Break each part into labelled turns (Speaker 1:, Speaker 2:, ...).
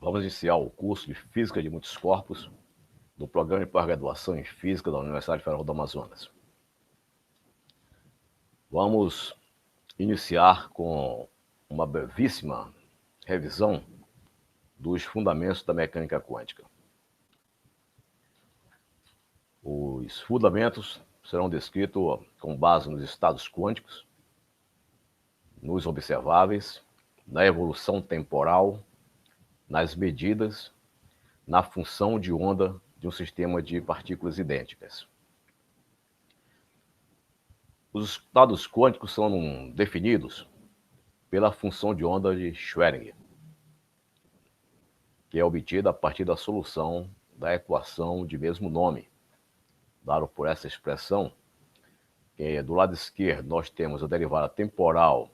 Speaker 1: Vamos iniciar o curso de Física de Muitos Corpos do Programa de Pós-Graduação em Física da Universidade Federal do Amazonas. Vamos iniciar com uma brevíssima revisão dos fundamentos da mecânica quântica. Os fundamentos serão descritos com base nos estados quânticos, nos observáveis, na evolução temporal, nas medidas, na função de onda de um sistema de partículas idênticas. Os estados quânticos são definidos pela função de onda de Schrödinger, que é obtida a partir da solução da equação de mesmo nome, dado por essa expressão, que do lado esquerdo nós temos a derivada temporal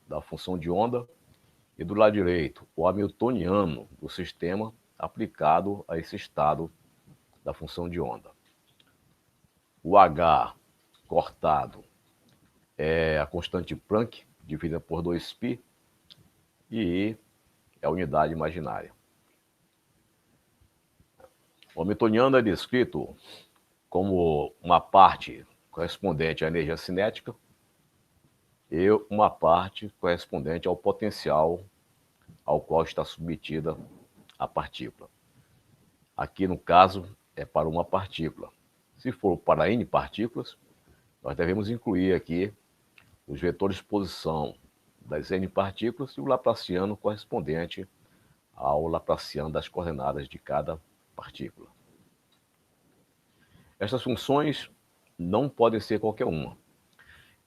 Speaker 1: da função de onda e do lado direito o hamiltoniano do sistema aplicado a esse estado da função de onda. O H cortado é a constante Planck, dividida por 2π, e I é a unidade imaginária. O hamiltoniano é descrito como uma parte correspondente à energia cinética e uma parte correspondente ao potencial ao qual está submetida a partícula. Aqui, no caso, é para uma partícula. Se for para N partículas, nós devemos incluir aqui os vetores de posição das N partículas e o laplaciano correspondente ao laplaciano das coordenadas de cada partícula. Essas funções não podem ser qualquer uma.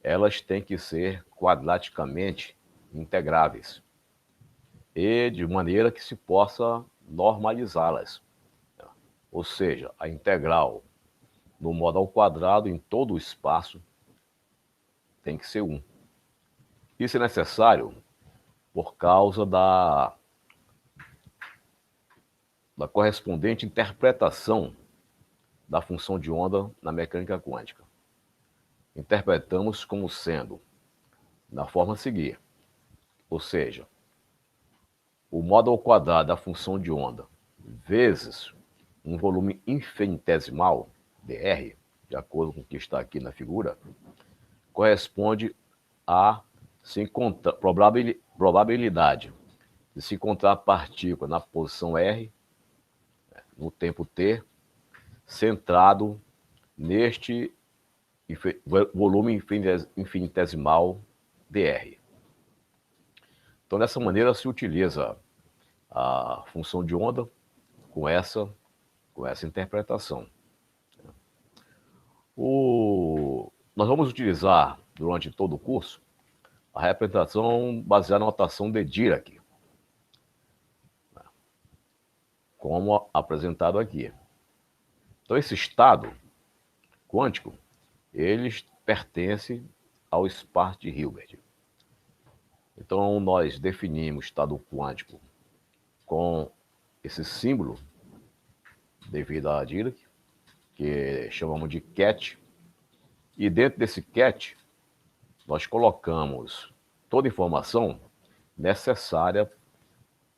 Speaker 1: Elas têm que ser quadraticamente integráveis e de maneira que se possa normalizá-las. Ou seja, a integral no modo ao quadrado em todo o espaço tem que ser 1. Isso é necessário por causa da correspondente interpretação da função de onda na mecânica quântica. Interpretamos como sendo da forma a seguir, ou seja, o modo ao quadrado da função de onda vezes um volume infinitesimal, dr, de acordo com o que está aqui na figura, corresponde a probabilidade de se encontrar a partícula na posição R, no tempo t, centrado neste volume infinitesimal dr. Então, dessa maneira, se utiliza a função de onda com essa interpretação. Nós vamos utilizar, durante todo o curso, a representação baseada na notação de Dirac, como apresentado aqui. Então, esse estado quântico, ele pertence ao espaço de Hilbert. Então, nós definimos o estado quântico com esse símbolo devido a Dirac, que chamamos de ket, e dentro desse ket nós colocamos toda a informação necessária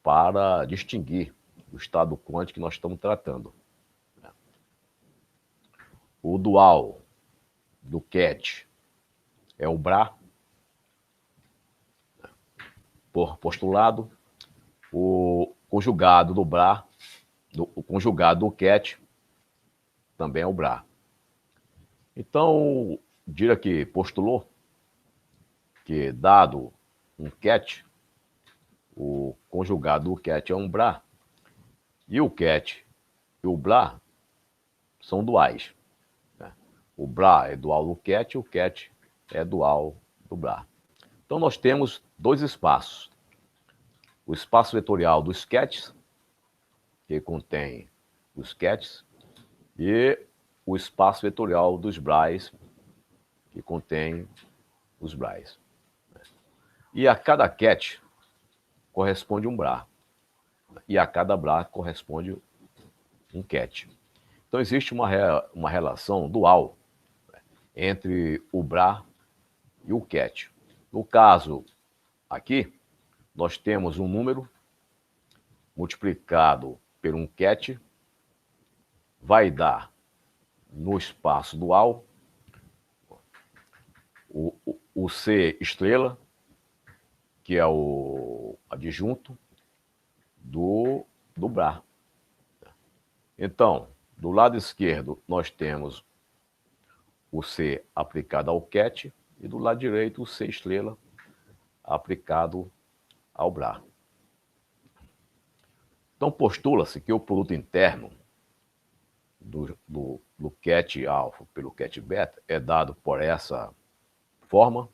Speaker 1: para distinguir o estado quântico que nós estamos tratando. O dual do ket é o Bra, por postulado. O conjugado do Bra, o conjugado do ket, também é o Bra. Então, Dirac postulou que, dado um ket, o conjugado do ket é um Bra, e o ket e o Bra são duais. O Bra é dual do ket, o ket é dual do Bra. Então, nós temos dois espaços. O espaço vetorial dos kets, que contém os kets, e o espaço vetorial dos Bras, que contém os Bras. E a cada ket corresponde um Bra, e a cada Bra corresponde um ket. Então, existe uma relação dual entre o Bra e o ket. No caso aqui, nós temos um número multiplicado por um ket vai dar, no espaço dual, o C estrela, que é o adjunto do Bra. Então, do lado esquerdo, nós temos o C aplicado ao ket e do lado direito o C estrela aplicado ao Bra. Então, postula-se que o produto interno do ket alfa pelo ket beta é dado por essa forma,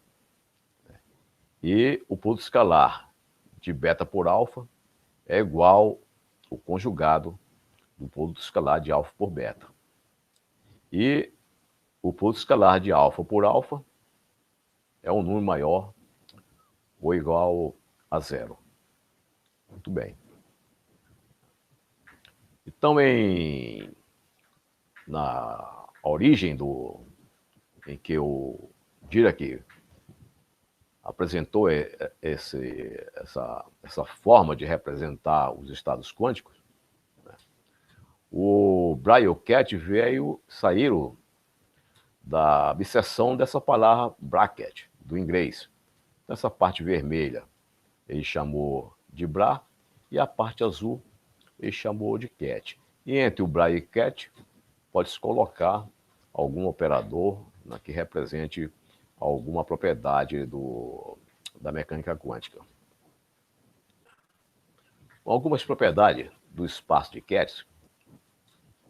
Speaker 1: e o produto escalar de beta por alfa é igual ao conjugado do produto escalar de alfa por beta. E o produto escalar de alfa por alfa é um número maior ou igual a zero. Muito bem. Então, na origem em que o Dirac apresentou essa forma de representar os estados quânticos, né, o Bra e o ket saíram da abstração dessa palavra bracket, do inglês. Então, essa parte vermelha ele chamou de Bra e a parte azul ele chamou de ket. E entre o Bra e o ket pode-se colocar algum operador, né, que represente alguma propriedade da mecânica quântica. Algumas propriedades do espaço de Kerr,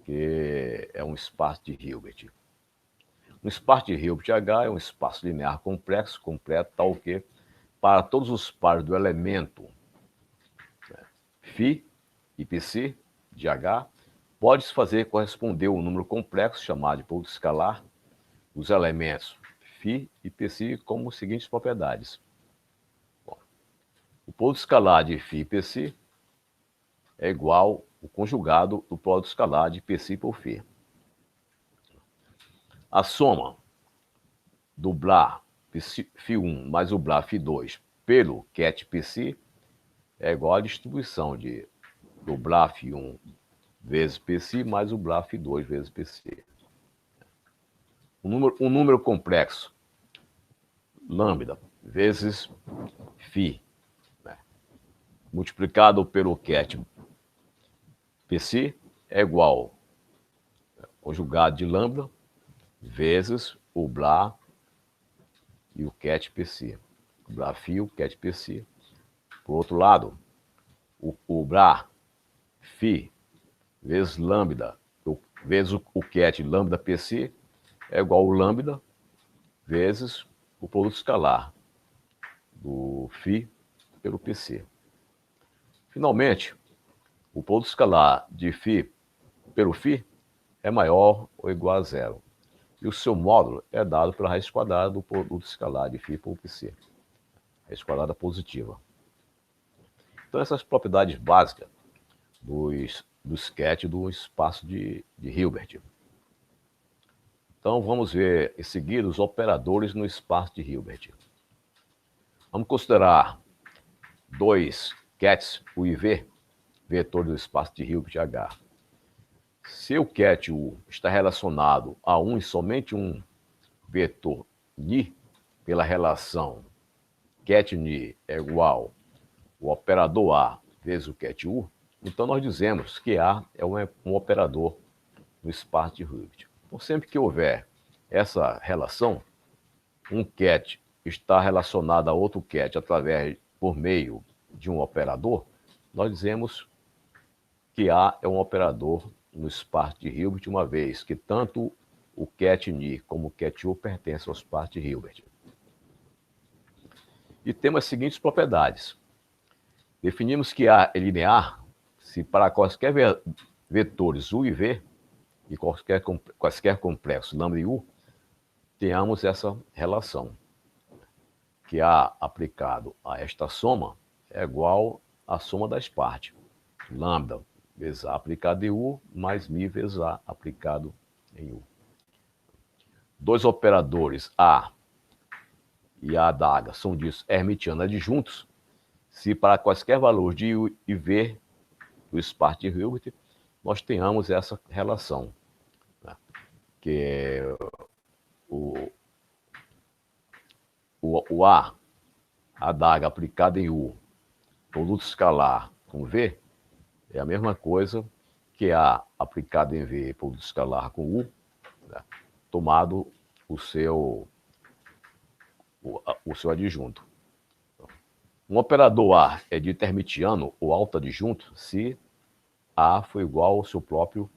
Speaker 1: que é um espaço de Hilbert. Um espaço de Hilbert H é um espaço linear complexo, completo, tal que, para todos os pares do elemento, né, φ e Pc de H, pode-se fazer corresponder um número complexo chamado de produto escalar dos elementos φ e Pc como as seguintes propriedades. Bom, o produto escalar de φ e Pc é igual ao conjugado do produto escalar de Pc por φ. A soma do Bra φ1 mais o Bra φ2 pelo ket Pc é igual à distribuição do Bra φ1 vezes Pc mais o Bra φ2 vezes Pc. Um número complexo, lambda, vezes φ, né, multiplicado pelo ket Pc é igual ao conjugado de lambda vezes o Bra e o ket Pc. O Bra φ e o ket Pc. Por outro lado, o Bra φ vezes lambda vezes o ket lambda Pc é igual ao lambda vezes o produto escalar do φ pelo Pc. Finalmente, o produto escalar de φ pelo φ é maior ou igual a zero. E o seu módulo é dado pela raiz quadrada do produto escalar de φ por Pc. Raiz quadrada positiva. Então, essas propriedades básicas do ket do espaço de Hilbert. Então, vamos ver em seguida os operadores no espaço de Hilbert. Vamos considerar dois kets U e V, vetores do espaço de Hilbert H. Se o ket U está relacionado a um e somente um vetor Ni, pela relação ket Ni é igual ao operador A vezes o ket U, então nós dizemos que A é um operador no espaço de Hilbert. Então, sempre que houver essa relação, um ket está relacionado a outro ket por meio de um operador, nós dizemos que A é um operador no espaço de Hilbert, uma vez que tanto o ket Ni como o ket U pertencem ao espaço de Hilbert. E temos as seguintes propriedades. Definimos que A é linear se para quaisquer vetores U e V, e quaisquer complexos lambda e U, tenhamos essa relação, que A aplicado a esta soma é igual à soma das partes. Lambda vezes A aplicado em U, mais Mi vezes A aplicado em U. Dois operadores A e A da H são ditos hermitianos adjuntos se para quaisquer valores de U e V do Sparta-Hilbert, nós tenhamos essa relação, né? Que é o A, a adaga aplicada em U, produto escalar com V, é a mesma coisa que A aplicado em V, produto escalar com U, né? Tomado o seu adjunto. Um operador A é determitiano ou autoadjunto se A for igual ao seu próprio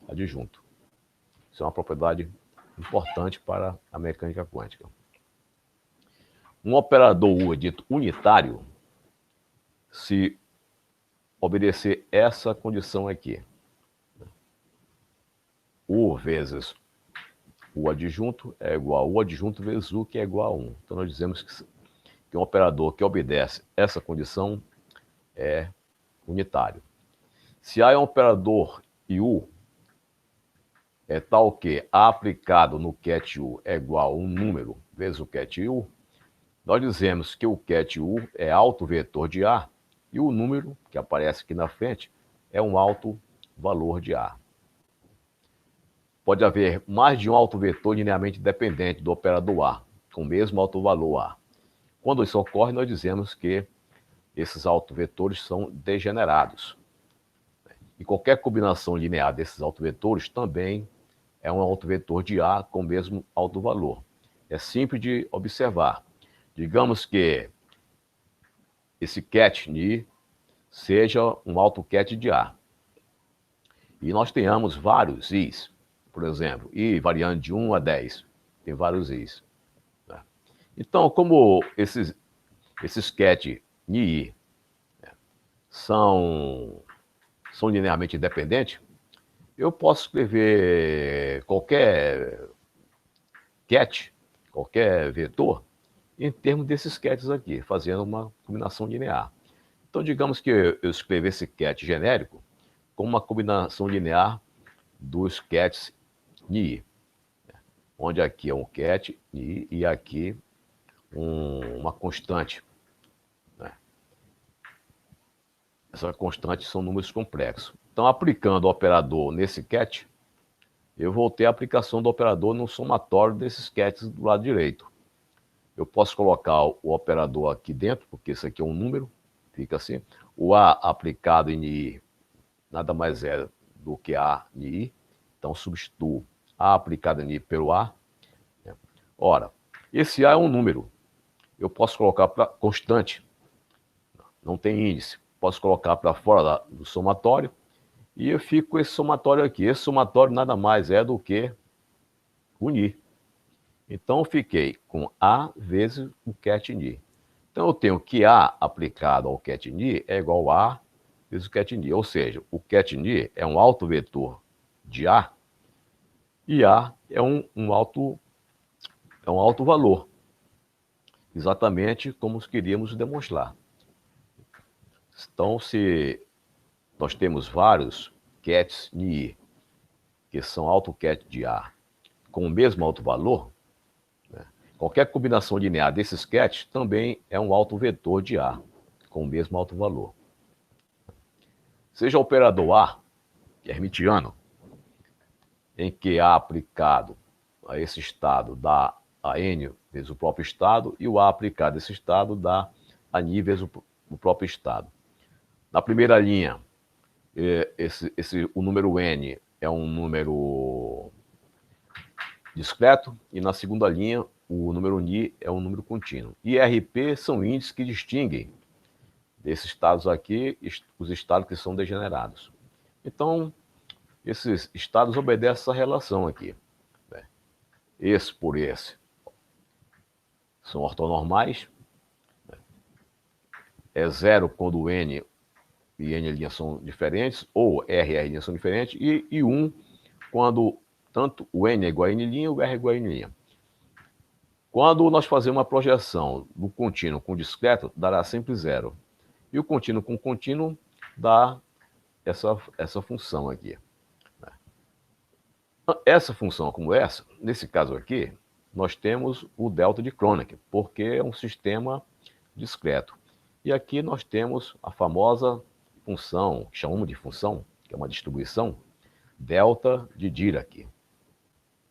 Speaker 1: adjunto. Isso é uma propriedade importante para a mecânica quântica. Um operador U é dito unitário se obedecer essa condição aqui. U vezes o adjunto é igual a U adjunto vezes U, que é igual a 1. Então, nós dizemos que um operador que obedece essa condição é unitário. Se A é um operador e U é tal que A aplicado no ket U é igual a um número vezes o ket U, nós dizemos que o ket U é alto vetor de A e o número que aparece aqui na frente é um alto valor de A. Pode haver mais de um alto vetor linearmente dependente do operador A, com o mesmo alto valor A. Quando isso ocorre, nós dizemos que esses autovetores são degenerados. E qualquer combinação linear desses autovetores também é um autovetor de A com o mesmo alto valor. É simples de observar. Digamos que esse ket ni seja um autoket de A. E nós tenhamos vários i's. Por exemplo, i variando de 1 a 10. Tem vários i's. Né? Então, como esses ket ni são linearmente independentes, eu posso escrever qualquer ket, qualquer vetor, em termos desses kets aqui, fazendo uma combinação linear. Então, digamos que eu escrevo esse ket genérico com uma combinação linear dos kets ni, onde aqui é um ket ni e aqui uma constante. Né? Essas constantes são números complexos. Então, aplicando o operador nesse ket, eu vou ter a aplicação do operador no somatório desses kets do lado direito. Eu posso colocar o operador aqui dentro, porque isso aqui é um número, fica assim. O A aplicado em I nada mais é do que A em I. Então, substituo A aplicado em I pelo A. Ora, esse A é um número. Eu posso colocar para constante. Não tem índice. Posso colocar para fora do somatório. E eu fico com esse somatório aqui. Esse somatório nada mais é do que unir. Então, eu fiquei com A vezes o ket ni. Então, eu tenho que A aplicado ao ket ni é igual a A vezes o ket ni. Ou seja, o ket ni é um autovetor de A e A é um alto valor. Exatamente como queríamos demonstrar. Então, se nós temos vários kets ni, que são autoket de A, com o mesmo alto valor, né? Qualquer combinação linear desses kets também é um autovetor de A, com o mesmo alto valor. Seja o operador A, que é hermitiano, em que A aplicado a esse estado dá a N vezes o próprio estado, e o A aplicado a esse estado dá a Ni vezes o próprio estado. Na primeira linha, o número N é um número discreto, e na segunda linha, o número Ni é um número contínuo. I e RP são índices que distinguem desses estados aqui, os estados que são degenerados. Então, esses estados obedecem essa relação aqui. Né? Esse por esse são ortonormais. Né? É zero quando o N e N' são diferentes, ou R e R' são diferentes, e 1 quando tanto o N é igual a N' ou o R é igual a N'. Quando nós fazemos uma projeção do contínuo com discreto, dará sempre zero. E o contínuo com contínuo dá essa função aqui. Essa função como essa, nesse caso aqui, nós temos o delta de Kronecker, porque é um sistema discreto. E aqui nós temos a famosa função, que chamamos de função, que é uma distribuição, delta de Dirac.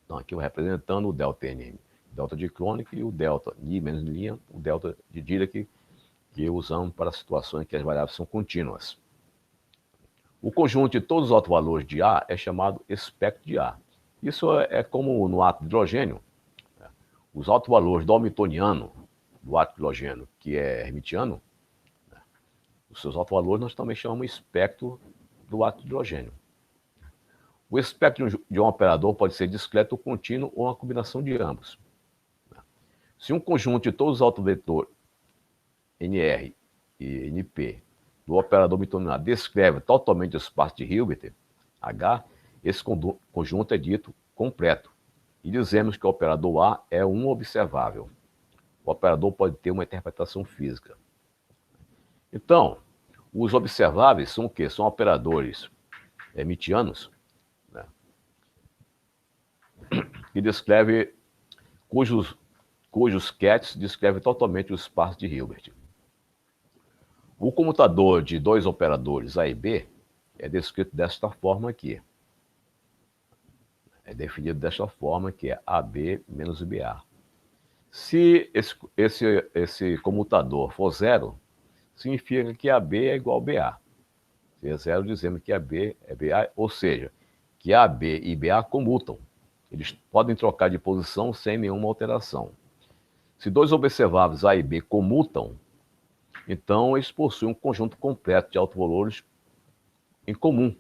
Speaker 1: Então, aqui eu representando o delta N, delta de Kroneck, e o delta Ni menos linha, o delta de Dirac, que usamos para situações em que as variáveis são contínuas. O conjunto de todos os autovalores de A é chamado espectro de A. Isso é como no átomo de hidrogênio. Os autovalores do hamiltoniano, do átomo de hidrogênio, que é hermitiano, os seus autovalores nós também chamamos espectro do átomo de hidrogênio. O espectro de um operador pode ser discreto ou contínuo ou uma combinação de ambos. Se um conjunto de todos os autovetores NR e NP do operador hamiltoniano descreve totalmente o espaço de Hilbert, H, esse conjunto é dito completo. E dizemos que o operador A é um observável. O operador pode ter uma interpretação física. Então, os observáveis são o quê? São operadores hermitianos, né, que descreve, cujos cats descrevem totalmente o espaço de Hilbert. O comutador de dois operadores A e B é descrito desta forma aqui. É definido desta forma, que é AB menos BA. Se esse comutador for zero, significa que AB é igual a BA. Se é zero, dizemos que AB é BA, ou seja, que AB e BA comutam. Eles podem trocar de posição sem nenhuma alteração. Se dois observáveis A e B comutam, então eles possuem um conjunto completo de autovalores em comum.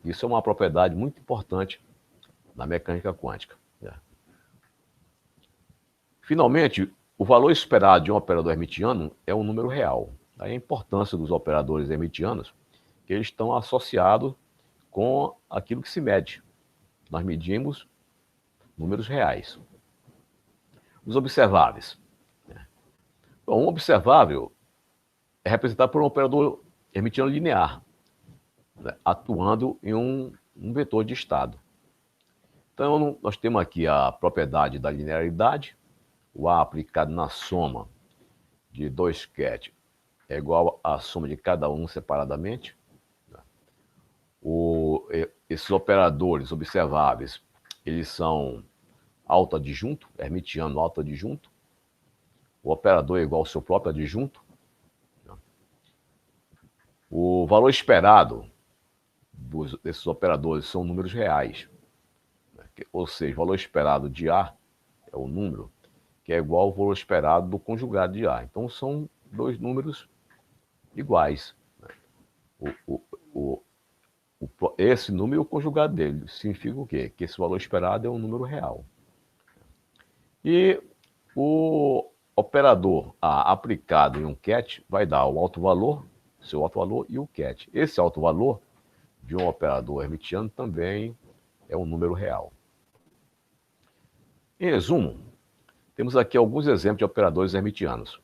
Speaker 1: Isso é uma propriedade muito importante na mecânica quântica. Finalmente, o valor esperado de um operador hermitiano é um número real. Daí a importância dos operadores hermitianos, que eles estão associados com aquilo que se mede. Nós medimos números reais. Os observáveis. Bom, um observável é representado por um operador hermitiano linear, né, atuando em um vetor de estado. Então, nós temos aqui a propriedade da linearidade. O A aplicado na soma de dois ket é igual à soma de cada um separadamente. Esses operadores observáveis, eles são autoadjunto, hermitiano autoadjunto. O operador é igual ao seu próprio adjunto. O valor esperado desses operadores são números reais. Ou seja, o valor esperado de A é o número que é igual ao valor esperado do conjugado de A. Então, são dois números iguais. Esse número e o conjugado dele significa o quê? Que esse valor esperado é um número real. E o operador A aplicado em um ket vai dar o alto valor, seu alto valor e o ket. Esse alto valor de um operador hermitiano também é um número real. Em resumo, temos aqui alguns exemplos de operadores hermitianos.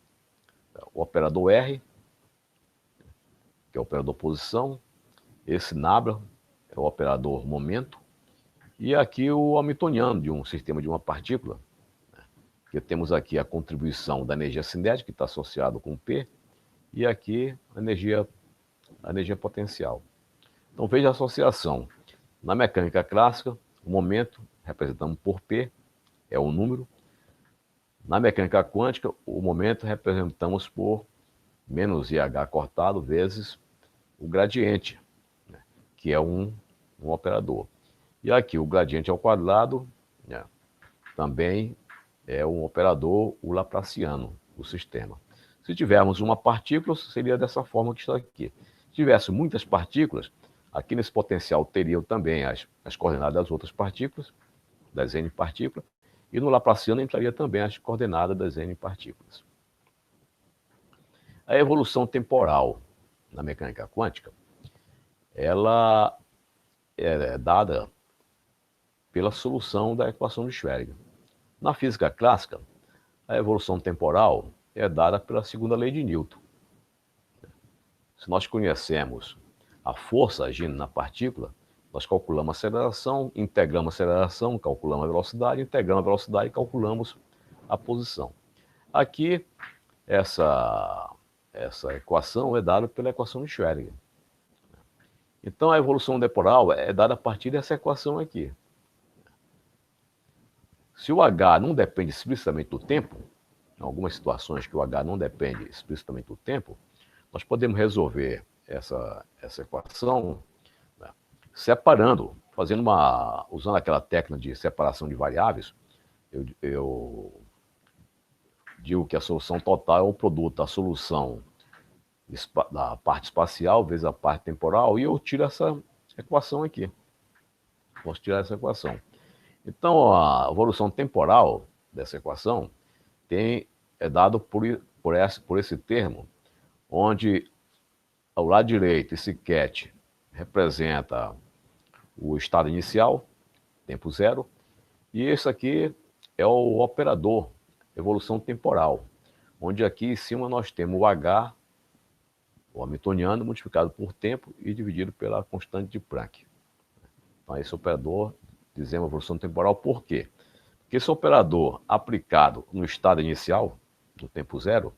Speaker 1: O operador R, que é o operador posição. Esse nabla é o operador momento. E aqui o hamiltoniano de um sistema de uma partícula, que temos aqui a contribuição da energia cinética, que está associado com P, e aqui a energia potencial. Então veja a associação. Na mecânica clássica, o momento, representamos por P, é um número. Na mecânica quântica, o momento representamos por menos IH cortado vezes o gradiente, né, que é um operador. E aqui o gradiente ao quadrado, né, também é um operador, o laplaciano, do sistema. Se tivermos uma partícula, seria dessa forma que está aqui. Se tivesse muitas partículas, aqui nesse potencial teriam também as coordenadas das outras partículas, das N partículas, e no laplaciano entraria também as coordenadas das N partículas. A evolução temporal na mecânica quântica, ela é dada pela solução da equação de Schrödinger. Na física clássica, a evolução temporal é dada pela segunda lei de Newton. Se nós conhecemos a força agindo na partícula, nós calculamos a aceleração, integramos a aceleração, calculamos a velocidade, integramos a velocidade e calculamos a posição. Aqui, essa essa equação é dada pela equação de Schrödinger. Então, a evolução temporal é dada a partir dessa equação aqui. Se o H não depende explicitamente do tempo, em algumas situações que o H não depende explicitamente do tempo, nós podemos resolver essa equação, né, separando, usando aquela técnica de separação de variáveis. Eu digo que a solução total é o produto da solução da parte espacial vezes a parte temporal, e eu tiro essa equação aqui. Posso tirar essa equação. Então, a evolução temporal dessa equação é dado por esse termo, onde ao lado direito esse ket representa o estado inicial, tempo zero, e esse aqui é o operador, evolução temporal, onde aqui em cima nós temos o H, o hamiltoniano, multiplicado por tempo e dividido pela constante de Planck. Então, esse operador, dizemos evolução temporal, por quê? Porque esse operador aplicado no estado inicial, no tempo zero,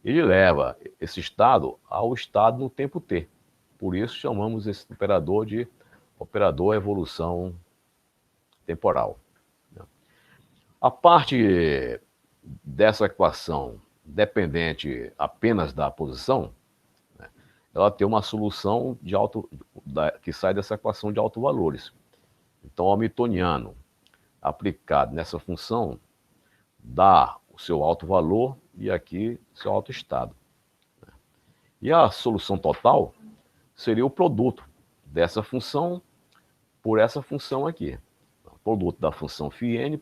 Speaker 1: ele leva esse estado ao estado no tempo t. Por isso chamamos esse operador de operador evolução temporal. A parte dessa equação dependente apenas da posição, ela tem uma solução que sai dessa equação de autovalores. Então, o hamiltoniano aplicado nessa função dá o seu alto valor e aqui seu alto estado. E a solução total seria o produto dessa função por essa função aqui. O produto da função φn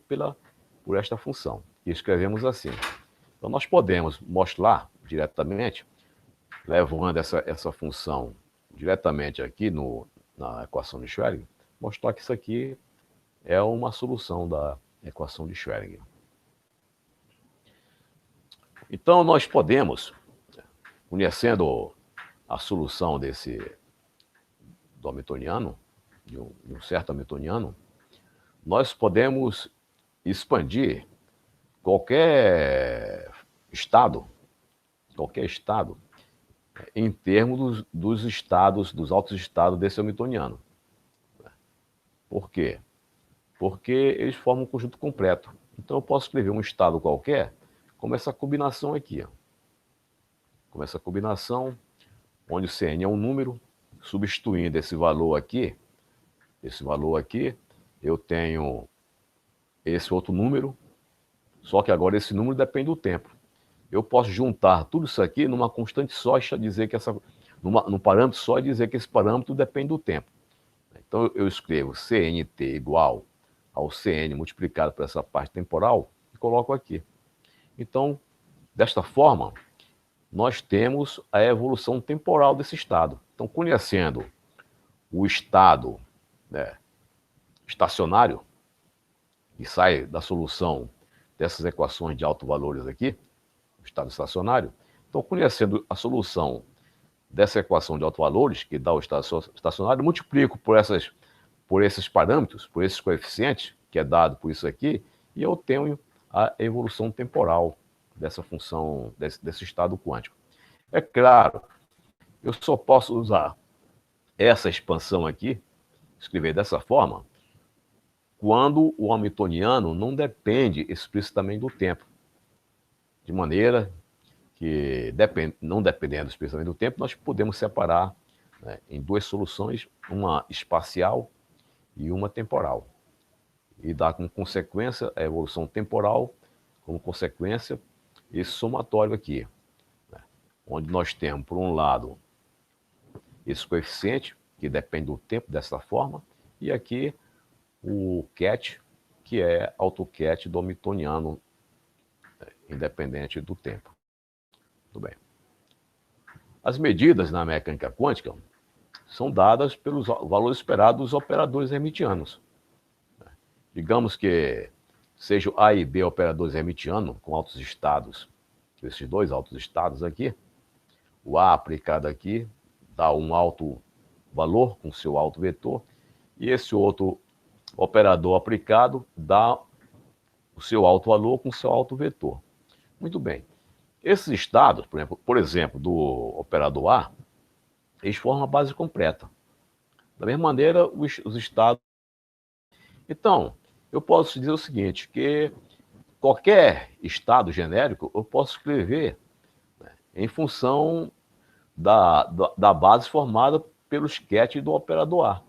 Speaker 1: por esta função. E escrevemos assim. Então, nós podemos mostrar diretamente, levando essa função diretamente aqui na equação de Schrödinger, mostrar que isso aqui é uma solução da equação de Schrödinger. Então, nós podemos, conhecendo a solução do hamiltoniano, de um certo hamiltoniano, nós podemos expandir qualquer estado, em termos dos estados, dos altos estados desse hamiltoniano. Por quê? Porque eles formam um conjunto completo. Então, eu posso escrever um estado qualquer como essa combinação aqui. Ó. Como essa combinação, onde o Cn é um número, substituindo esse valor aqui, eu tenho esse outro número, só que agora esse número depende do tempo. Eu posso juntar tudo isso aqui numa constante só e dizer que num parâmetro só e dizer que esse parâmetro depende do tempo. Então eu escrevo Cnt igual ao Cn multiplicado por essa parte temporal e coloco aqui. Então, desta forma, nós temos a evolução temporal desse estado. Então, conhecendo o estado, né, estacionário, que sai da solução dessas equações de autovalores aqui, o estado estacionário, então, conhecendo a solução dessa equação de autovalores, que dá o estado estacionário, multiplico por esses parâmetros, por esses coeficientes, que é dado por isso aqui, e eu tenho a evolução temporal dessa função, desse estado quântico. É claro, eu só posso usar essa expansão aqui, escrever dessa forma, quando o hamiltoniano não depende explicitamente do tempo. De maneira que, não dependendo explicitamente do tempo, nós podemos separar, né, em duas soluções, uma espacial e uma temporal. E dar como consequência a evolução temporal, como consequência esse somatório aqui, né, onde nós temos, por um lado, esse coeficiente, que depende do tempo dessa forma, e aqui o ket, que é AutoCat do hamiltoniano, independente do tempo. Tudo bem. As medidas na mecânica quântica são dadas pelos valores esperados dos operadores hermitianos. Digamos que sejam A e B operadores hermitianos com altos estados, esses dois altos estados aqui, o A aplicado aqui dá um alto valor com seu alto vetor, e esse outro operador aplicado dá o seu alto valor com seu alto vetor. Muito bem. Esses estados, por exemplo, do operador A, eles formam a base completa. Da mesma maneira, os estados. Então, eu posso dizer o seguinte, que qualquer estado genérico eu posso escrever, né, em função da base formada pelo esquete do operador A.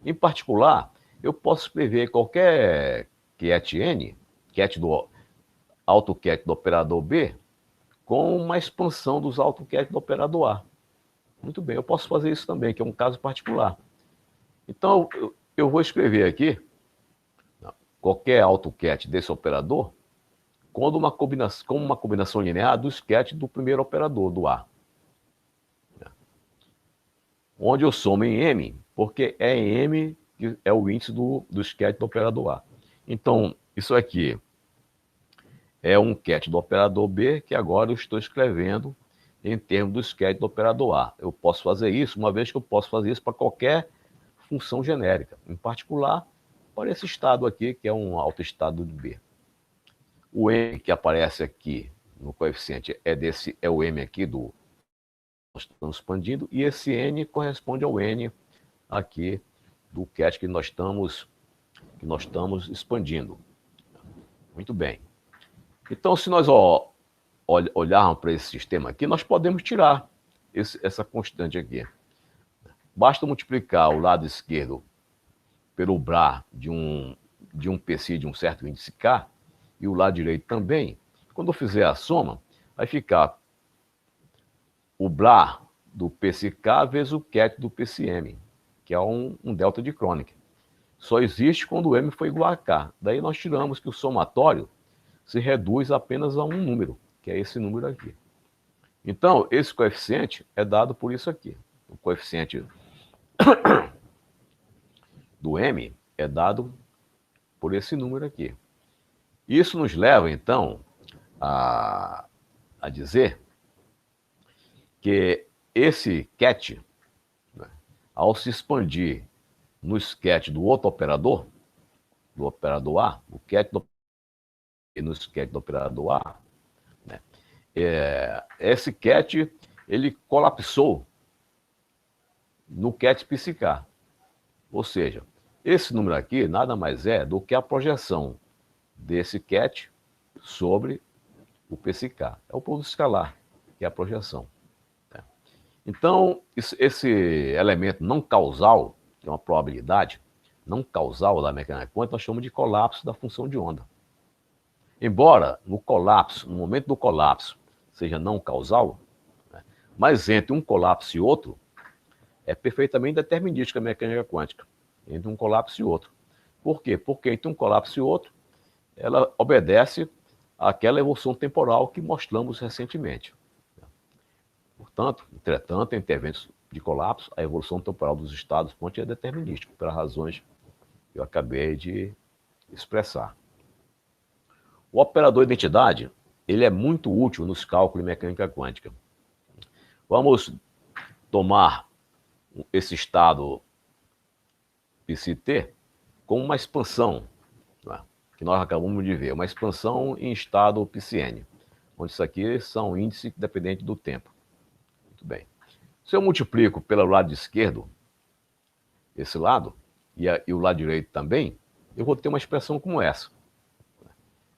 Speaker 1: Em particular, eu posso escrever qualquer ket N, ket do AutoCAD do operador B, com uma expansão dos AutoCAD do operador A. Muito bem, eu posso fazer isso também, que é um caso particular. Então, eu vou escrever aqui qualquer AutoCAD desse operador com uma combinação linear do esquete do primeiro operador, do A. Onde eu somo em M, porque é em M que é o índice do esquete do operador A. Então, isso aqui é um cat do operador B, que agora eu estou escrevendo em termos do esquete do operador A. Eu posso fazer isso, uma vez que eu posso fazer isso para qualquer função genérica, em particular para esse estado aqui, que é um autoestado de B. O M que aparece aqui no coeficiente é o M aqui do nós estamos expandindo, e esse N corresponde ao N aqui do cat que nós estamos expandindo. Muito bem. Então, se nós olharmos para esse sistema aqui, nós podemos tirar essa constante aqui. Basta multiplicar o lado esquerdo pelo BRA de um PC de um certo índice K, e o lado direito também. Quando eu fizer a soma, vai ficar o BRA do PCK vezes o cat do PCM, que é um delta de Kronecker. Só existe quando o M for igual a K. Daí nós tiramos que o somatório se reduz apenas a um número, que é esse número aqui. Então, esse coeficiente é dado por isso aqui. O coeficiente do M é dado por esse número aqui. Isso nos leva, então, a dizer que esse cat, né, ao se expandir no esquete do outro operador, do operador A, o cat no esquete do operador A, né, esse cat ele colapsou no cat psicar. Ou seja, esse número aqui nada mais é do que a projeção desse cat sobre o psicar. É o produto escalar, que é a projeção. Então, esse elemento não causal, que é uma probabilidade não causal da mecânica quântica, nós chamamos de colapso da função de onda. Embora no momento do colapso, seja não causal, né, mas entre um colapso e outro, é perfeitamente determinística a mecânica quântica, entre um colapso e outro. Por quê? Porque entre um colapso e outro, ela obedece àquela evolução temporal que mostramos recentemente. Portanto, entretanto, entre eventos de colapso, a evolução temporal dos estados quânticos é determinística, pelas razões que eu acabei de expressar. O operador identidade, ele é muito útil nos cálculos de mecânica quântica. Vamos tomar esse estado psi-t como uma expansão, né, que nós acabamos de ver, uma expansão em estado psi-n, onde isso aqui são índices dependentes do tempo. Muito bem. Se eu multiplico pelo lado esquerdo, esse lado, e o lado direito também, eu vou ter uma expressão como essa.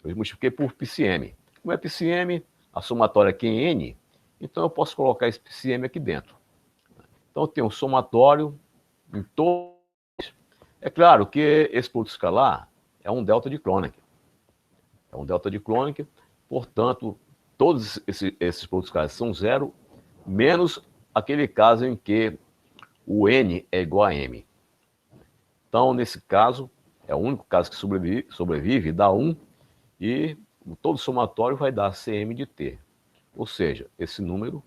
Speaker 1: Eu multipliquei por πm. Como é πm, a somatória aqui em n, então eu posso colocar esse πm aqui dentro. Então eu tenho um somatório em todos. É claro que esse produto escalar é um delta de Kronecker. É um delta de Kronecker, portanto, todos esses produtos escalares são zero, menos aquele caso em que o n é igual a m. Então, nesse caso, é o único caso que sobrevive, dá 1, e todo somatório vai dar Cm de t. Ou seja, esse número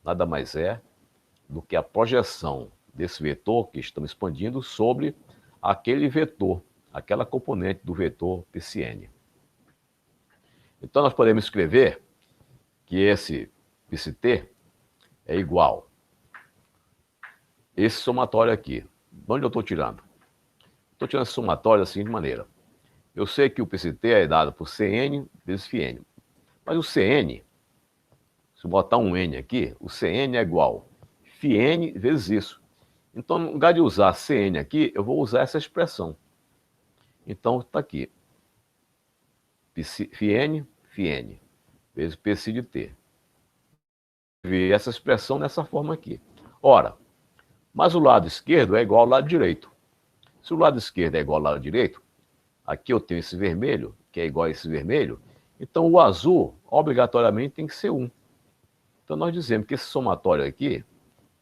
Speaker 1: nada mais é do que a projeção desse vetor que estamos expandindo sobre aquele vetor, aquela componente do vetor πn. Então, nós podemos escrever que esse πt é igual esse somatório aqui. De onde eu estou tirando? Estou tirando esse somatório da seguinte maneira. Eu sei que o πt é dado por Cn vezes φn. Mas o Cn Se eu botar um N aqui, o Cn é igual φn vezes isso. Então, no lugar de usar Cn aqui, eu vou usar essa expressão. Então, está aqui. φn vezes Pc de T. Ver essa expressão nessa forma aqui. Ora, mas o lado esquerdo é igual ao lado direito. Se o lado esquerdo é igual ao lado direito, aqui eu tenho esse vermelho, que é igual a esse vermelho, então o azul, obrigatoriamente, tem que ser 1. Então nós dizemos que esse somatório aqui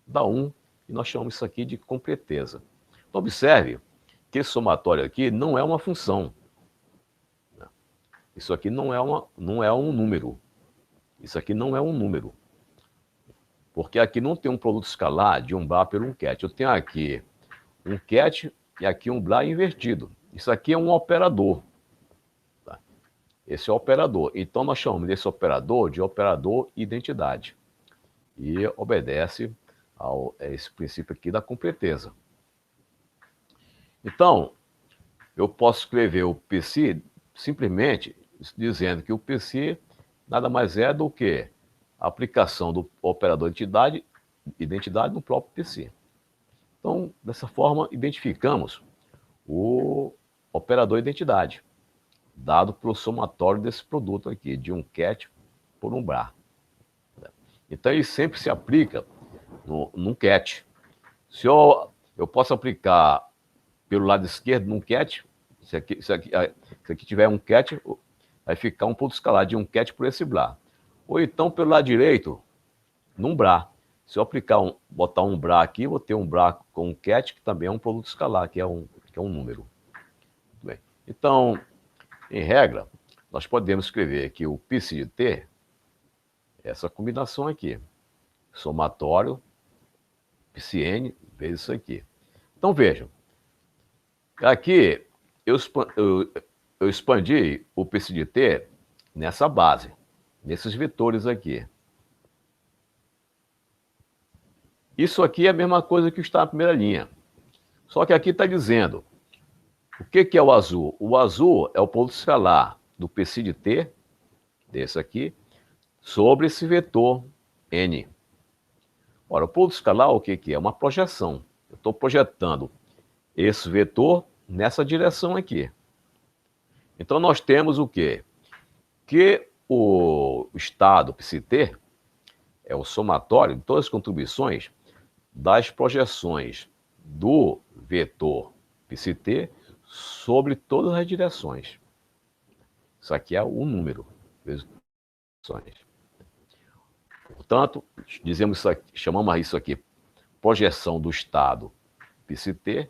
Speaker 1: dá 1, e nós chamamos isso aqui de completeza. Então observe que esse somatório aqui não é uma função. Isso aqui não é um número. Isso aqui não é um número. Porque aqui não tem um produto escalar de um bar por um ket. Eu tenho aqui um ket e aqui um bar invertido. Isso aqui é um operador. Tá? Esse é o operador. Então nós chamamos desse operador de operador identidade. E obedece a esse princípio aqui da completeza. Então, eu posso escrever o PC simplesmente dizendo que o PC nada mais é do que a aplicação do operador identidade no próprio PC. Então, dessa forma, identificamos o operador identidade, dado pelo somatório desse produto aqui, de um ket por um brar. Então, ele sempre se aplica num ket. Se eu posso aplicar pelo lado esquerdo num ket, se aqui tiver um ket, vai ficar um ponto escalar de um ket por esse brar. Ou então pelo lado direito, num brar. Se eu botar um brar aqui, vou ter um brar com um ket, que também é um produto escalar, que é um número. Muito bem. Então, em regra, nós podemos escrever que o Pc de T é essa combinação aqui. Somatório, Pcn, vezes isso aqui. Então, vejam. Aqui, eu expandi o Pc de T nessa base, nesses vetores aqui. Isso aqui é a mesma coisa que está na primeira linha. Só que aqui está dizendo, o que é o azul? O azul é o produto escalar do Pc de T, desse aqui, sobre esse vetor N. Ora, o produto escalar o que é? Uma projeção. Eu estou projetando esse vetor nessa direção aqui. Então nós temos o quê? Que o estado Pct é o somatório de todas as contribuições das projeções do vetor Pct sobre todas as direções. Isso aqui é o número de direções. Portanto, chamamos isso aqui projeção do estado Pct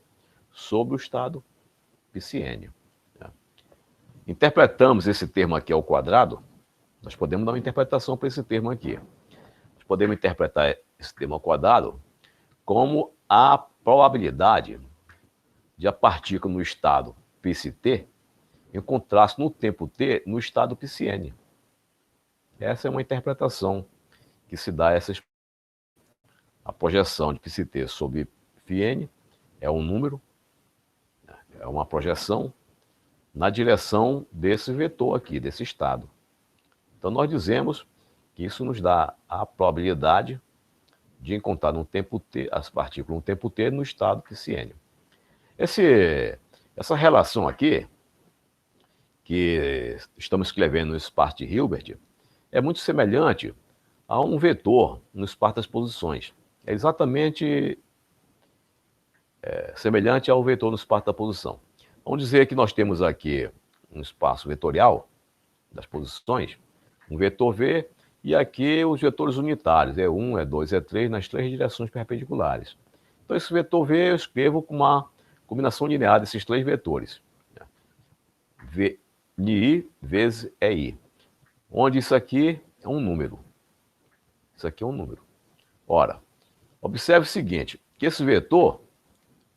Speaker 1: sobre o estado Pcn. Interpretamos esse termo aqui ao quadrado, nós podemos dar uma interpretação para esse termo aqui. Nós podemos interpretar esse termo ao quadrado como a probabilidade de a partícula no estado Pct encontrar-se no tempo t no estado Pcn. Essa é uma interpretação que se dá a projeção de Pct sobre Φn é um número, é uma projeção na direção desse vetor aqui, desse estado. Então nós dizemos que isso nos dá a probabilidade de encontrar no tempo t, as partículas no tempo t no estado Pcn. Essa relação aqui, que estamos escrevendo no espaço de Hilbert, é muito semelhante a um vetor no espaço das posições. É exatamente semelhante ao vetor no espaço da posição. Vamos dizer que nós temos aqui um espaço vetorial das posições, um vetor V, e aqui os vetores unitários, E1, E2, E3, nas três direções perpendiculares. Então esse vetor V eu escrevo com uma combinação linear desses três vetores. Ni vezes EI. Onde isso aqui é um número. Isso aqui é um número. Ora, observe o seguinte, que esse vetor,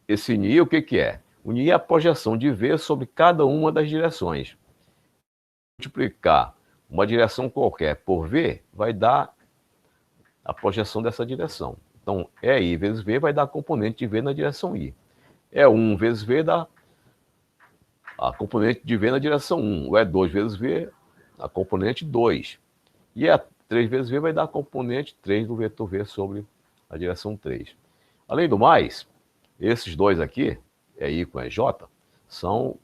Speaker 1: esse Ni, o que é? O Ni é a projeção de V sobre cada uma das direções. Multiplicar uma direção qualquer por V vai dar a projeção dessa direção. Então, EI vezes V vai dar a componente de V na direção I. E1 vezes V dá a componente de V na direção 1. O E2 vezes V, a componente 2. E E3 3 vezes V vai dar a componente 3 do vetor V sobre a direção 3. Além do mais, esses dois aqui, I com EJ, são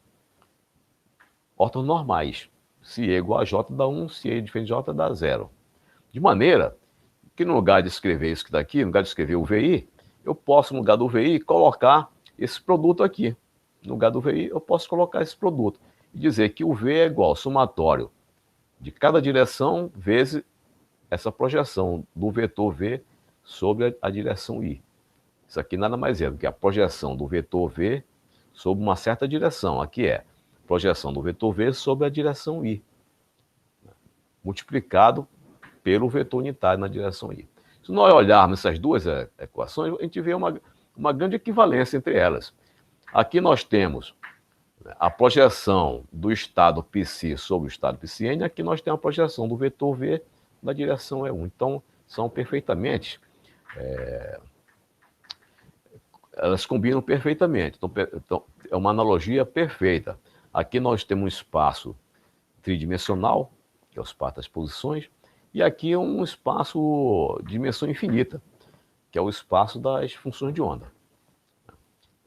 Speaker 1: ortonormais. Se E igual a J dá 1, se E diferente de J dá 0. De maneira que no lugar de escrever isso daqui, no lugar de escrever o VI, eu posso, no lugar do VI, colocar esse produto aqui. No lugar do VI, eu posso colocar esse produto. E dizer que o V é igual ao somatório de cada direção vezes essa projeção do vetor V sobre a direção I. Isso aqui nada mais é do que a projeção do vetor V sobre uma certa direção. Aqui é projeção do vetor V sobre a direção I, multiplicado pelo vetor unitário na direção I. Se nós olharmos essas duas equações, a gente vê uma grande equivalência entre elas. Aqui nós temos a projeção do estado Psi sobre o estado PsiN, aqui nós temos a projeção do vetor V na direção E1. Então, são perfeitamente... elas combinam perfeitamente. Então, é uma analogia perfeita. Aqui nós temos um espaço tridimensional, que é o espaço das posições, e aqui um espaço de dimensão infinita, que é o espaço das funções de onda.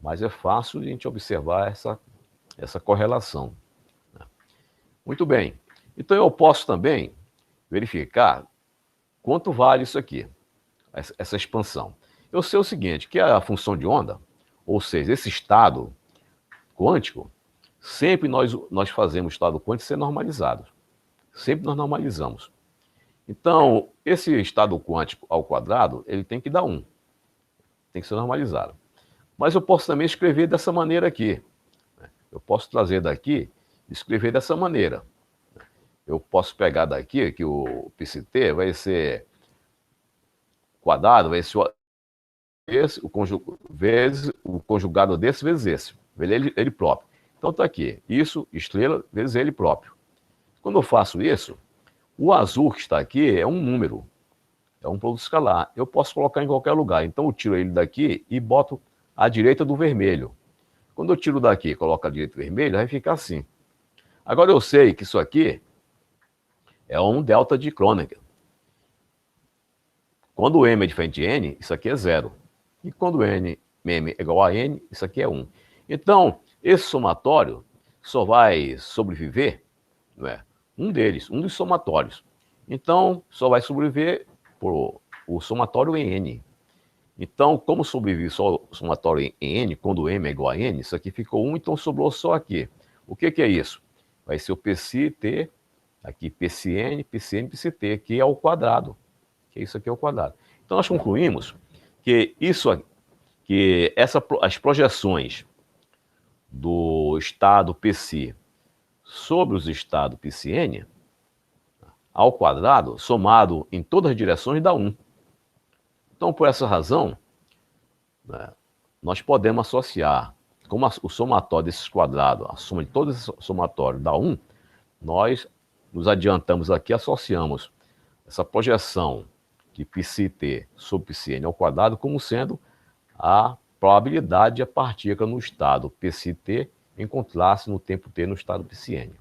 Speaker 1: Mas é fácil de a gente observar essa correlação. Muito bem. Então eu posso também verificar quanto vale isso aqui, essa expansão. Eu sei o seguinte, que a função de onda, ou seja, esse estado quântico, sempre nós fazemos o estado quântico ser normalizado. Sempre nós normalizamos. Então, esse estado quântico ao quadrado, ele tem que dar 1. Tem que ser normalizado. Mas eu posso também escrever dessa maneira aqui. Eu posso trazer daqui e escrever dessa maneira. Eu posso pegar daqui, que o psi-t vai ser quadrado, vai ser vezes o conjugado desse vezes esse. Ele próprio. Então está aqui, isso, estrela, vezes ele próprio. Quando eu faço isso, o azul que está aqui é um número, é um produto escalar. Eu posso colocar em qualquer lugar. Então eu tiro ele daqui e boto à direita do vermelho. Quando eu tiro daqui e coloco à direita do vermelho, vai ficar assim. Agora eu sei que isso aqui é um delta de Kronecker. Quando o M é diferente de N, isso aqui é 0. E quando M é igual a N, isso aqui é 1. Então, esse somatório só vai sobreviver, não é? Um dos somatórios. Então, só vai sobreviver por o somatório em N. Então, como sobrevive só o somatório em N, quando M é igual a N, isso aqui ficou 1, então sobrou só aqui. O que é isso? Vai ser o Psi-t, aqui Psi-n, Psi-n, Psi-t, que é o quadrado. Que isso aqui é o quadrado. Então, nós concluímos que as projeções do estado Psi sobre os estados Psi-n ao quadrado, somado em todas as direções, dá 1. Então, por essa razão, nós podemos associar, como o somatório desses quadrados, a soma de todo esse somatório dá 1, nós nos adiantamos aqui, associamos essa projeção de Psi-t sobre Psi-n ao quadrado como sendo a probabilidade de a partícula no estado Psi-t encontrar-se no tempo t no estado Psi-n.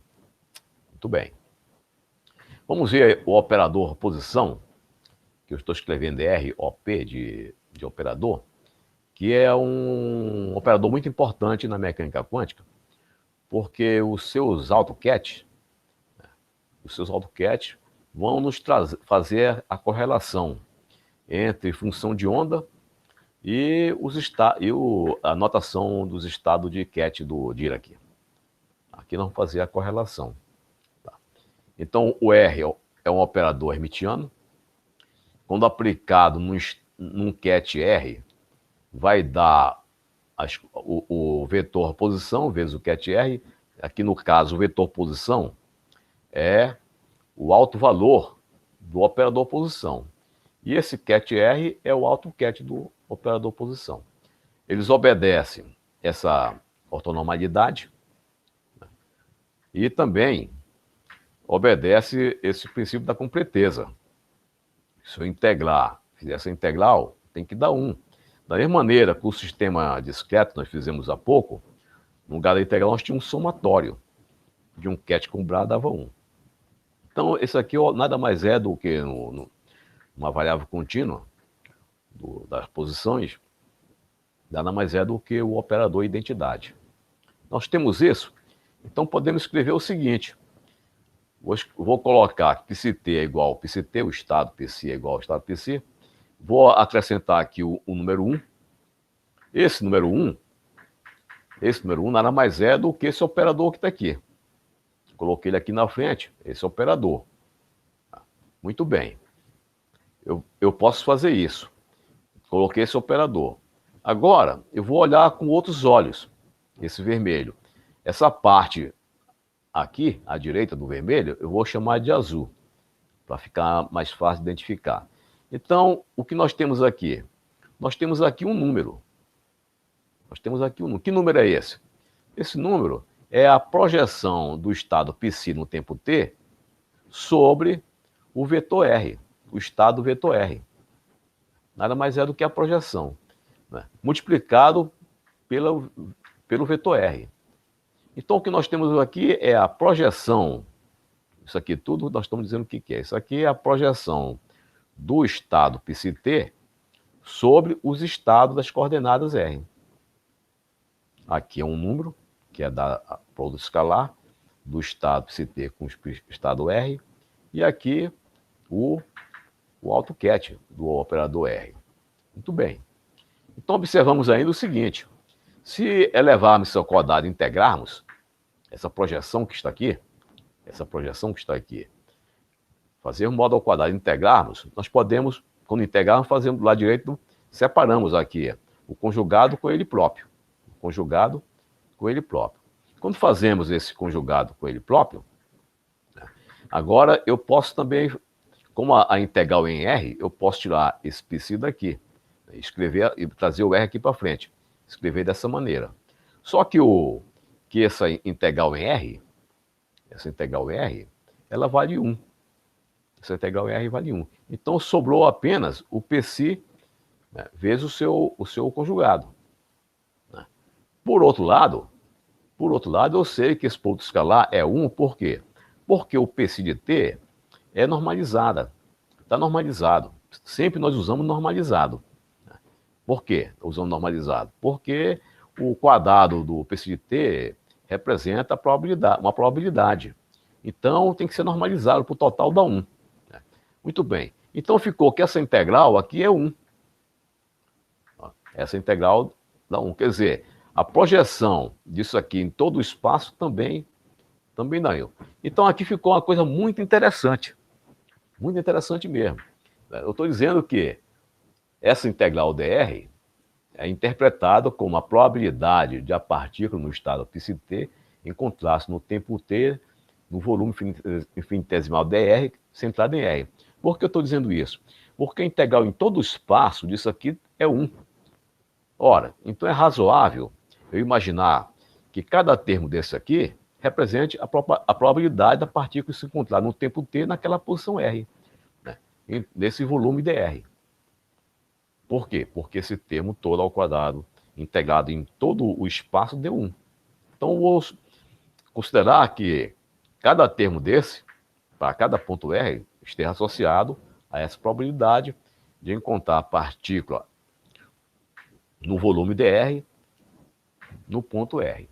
Speaker 1: Muito bem. Vamos ver o operador posição, que eu estou escrevendo ROP de operador, que é um operador muito importante na mecânica quântica, porque os seus AutoCAD vão nos fazer a correlação entre função de onda e a notação dos estados de Cat do Dirac. Aqui nós vamos fazer a correlação. Tá. Então, o R é um operador hermitiano. Quando aplicado num Cat R, vai dar o vetor posição vezes o Cat R. Aqui, no caso, o vetor posição é o alto valor do operador posição. E esse Cat R é o alto Cat do operador posição. Eles obedecem essa ortonormalidade e também obedece esse princípio da completeza. Se eu fizer essa integral, tem que dar 1. Da mesma maneira que o sistema discreto nós fizemos há pouco, no lugar da integral nós tínhamos um somatório de um Cat com Bra dava 1. Então, esse aqui ó, nada mais é do que uma variável contínua das posições, nada mais é do que o operador identidade. Nós temos isso, então podemos escrever o seguinte, vou colocar que psi-t é igual ao psi-t, o estado psi é igual ao estado psi, vou acrescentar aqui o número 1, esse número 1 nada mais é do que esse operador que está aqui. Coloquei ele aqui na frente, esse operador. Muito bem. Eu posso fazer isso. Coloquei esse operador. Agora, eu vou olhar com outros olhos, esse vermelho. Essa parte aqui, à direita do vermelho, eu vou chamar de azul, para ficar mais fácil de identificar. Então, o que nós temos aqui? Nós temos aqui um número. Que número é esse? Esse número é a projeção do estado psi no tempo t sobre o vetor r, o estado vetor r. Nada mais é do que a projeção, né? Multiplicado pelo vetor r. Então, o que nós temos aqui é a projeção. Isso aqui tudo nós estamos dizendo o que é. Isso aqui é a projeção do estado psi-t sobre os estados das coordenadas r. Aqui é um número, que é da produto escalar, do estado psi-t com o estado r, e aqui o AutoCAD do operador r. Muito bem. Então, observamos ainda o seguinte, se elevarmos isso ao quadrado e integrarmos, essa projeção que está aqui, fazer um modo ao quadrado e integrarmos, nós podemos, quando integrarmos, fazendo do lado direito, separamos aqui o conjugado com ele próprio. Quando fazemos esse conjugado com ele próprio, agora eu posso também, como a integral em R, eu posso tirar esse psi daqui, escrever e trazer o R aqui para frente, escrever dessa maneira. Só que essa integral em R, ela vale 1. Essa integral em R vale 1. Então sobrou apenas o psi, né, vezes o seu conjugado. Por outro lado, eu sei que esse ponto escalar é 1, por quê? Porque o psi de t é normalizada. Está normalizado. Sempre nós usamos normalizado. Por quê? Usando normalizado? Porque o quadrado do psi de t representa uma probabilidade. Então tem que ser normalizado para o total dar 1. Muito bem. Então ficou que essa integral aqui é 1. Essa integral dá 1. Quer dizer, a projeção disso aqui em todo o espaço também dá 1. Então aqui ficou uma coisa muito interessante mesmo. Eu estou dizendo que essa integral dr é interpretada como a probabilidade de a partícula no estado psi-t encontrar-se no tempo t, no volume infinitesimal dr, centrado em r. Por que eu estou dizendo isso? Porque a integral em todo o espaço disso aqui é 1. Ora, então é razoável eu imaginar que cada termo desse aqui represente a probabilidade da partícula se encontrar no tempo t naquela posição r, né, nesse volume dr. Por quê? Porque esse termo todo ao quadrado, integrado em todo o espaço, deu 1. Então, vou considerar que cada termo desse, para cada ponto R, esteja associado a essa probabilidade de encontrar a partícula no volume dr, no ponto R.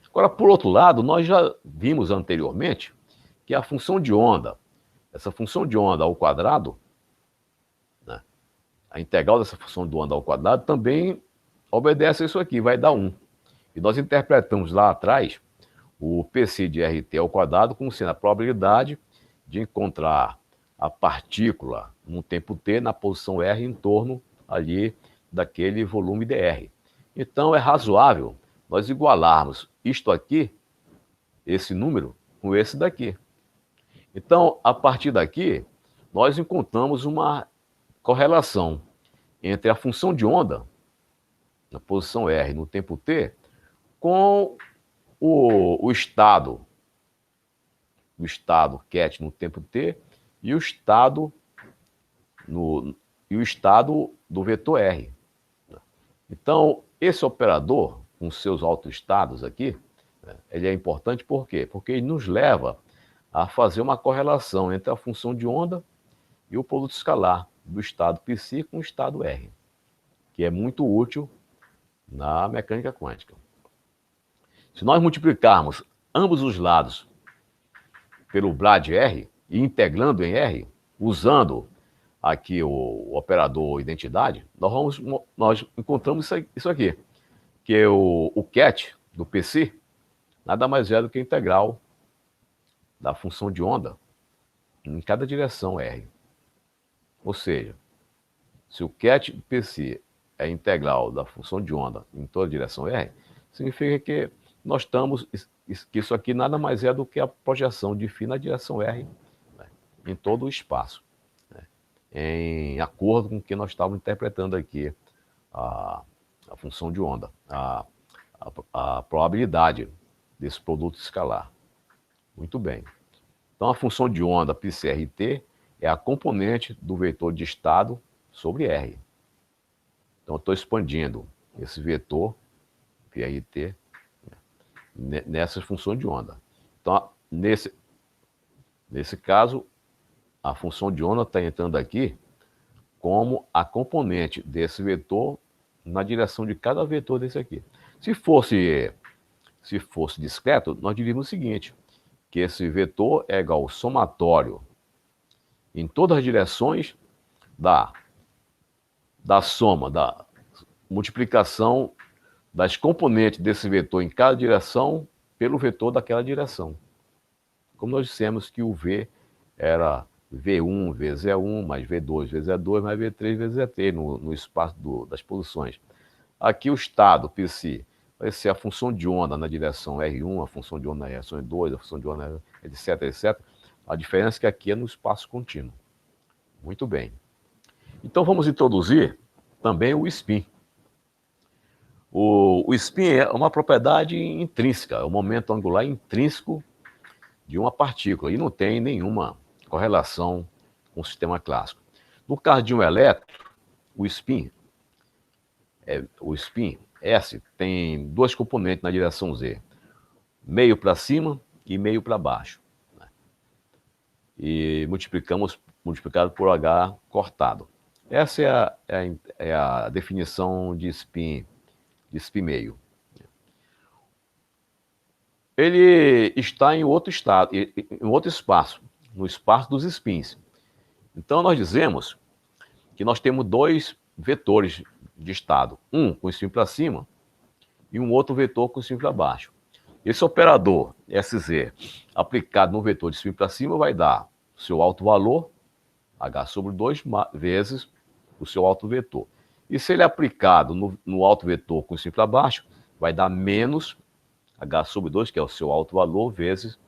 Speaker 1: Agora, por outro lado, nós já vimos anteriormente que a função de onda, essa função de onda ao quadrado, né, a integral dessa função de onda ao quadrado também obedece a isso aqui, vai dar 1. E nós interpretamos lá atrás o psi de RT ao quadrado como sendo a probabilidade de encontrar a partícula no tempo t na posição R em torno ali daquele volume dr. Então é razoável nós igualarmos isto aqui, esse número, com esse daqui. Então, a partir daqui, nós encontramos uma correlação entre a função de onda, na posição R no tempo t, com o estado ket no tempo t e o estado do vetor R. Então, esse operador, com seus autoestados aqui, ele é importante por quê? Porque ele nos leva a fazer uma correlação entre a função de onda e o produto escalar do estado psi com o estado R, que é muito útil na mecânica quântica. Se nós multiplicarmos ambos os lados pelo BLA de R e integrando em R, usando aqui o operador identidade, nós encontramos isso aqui, que é o ket do psi nada mais é do que a integral da função de onda em cada direção R. Ou seja, se o ket do psi é integral da função de onda em toda a direção R, significa que nós estamos, que isso aqui nada mais é do que a projeção de φ na direção R, né, em todo o espaço, né, em acordo com o que nós estávamos interpretando aqui, a função de onda, a probabilidade desse produto escalar. Muito bem. Então, a função de onda πrt é a componente do vetor de estado sobre R. Então, eu estou expandindo esse vetor πrt nessa função de onda. Então, nesse caso, a função de onda está entrando aqui como a componente desse vetor na direção de cada vetor desse aqui. Se fosse discreto, nós diríamos o seguinte, que esse vetor é igual ao somatório em todas as direções da soma, da multiplicação das componentes desse vetor em cada direção pelo vetor daquela direção. Como nós dissemos que o V era V1 vezes E1, mais V2 vezes E2, mais V3 vezes E3 no espaço das posições. Aqui o estado psi vai ser a função de onda na direção R1, a função de onda na direção R2, a função de onda, etc, etc. A diferença é que aqui é no espaço contínuo. Muito bem. Então vamos introduzir também o spin. O spin é uma propriedade intrínseca, é o momento angular intrínseco de uma partícula e não tem nenhuma correlação com o sistema clássico. No caso de um elétron, o spin S tem duas componentes na direção Z, meio para cima e meio para baixo, né? E multiplicado por H cortado. Essa é a definição de spin meio. Ele está em outro estado, em outro espaço, no espaço dos spins. Então nós dizemos que nós temos dois vetores de estado, um com spin para cima e um outro vetor com spin para baixo. Esse operador SZ aplicado no vetor de spin para cima vai dar o seu alto valor, H sobre 2, vezes o seu alto vetor. E se ele é aplicado no alto vetor com spin para baixo, vai dar menos H sobre 2, que é o seu alto valor, vezes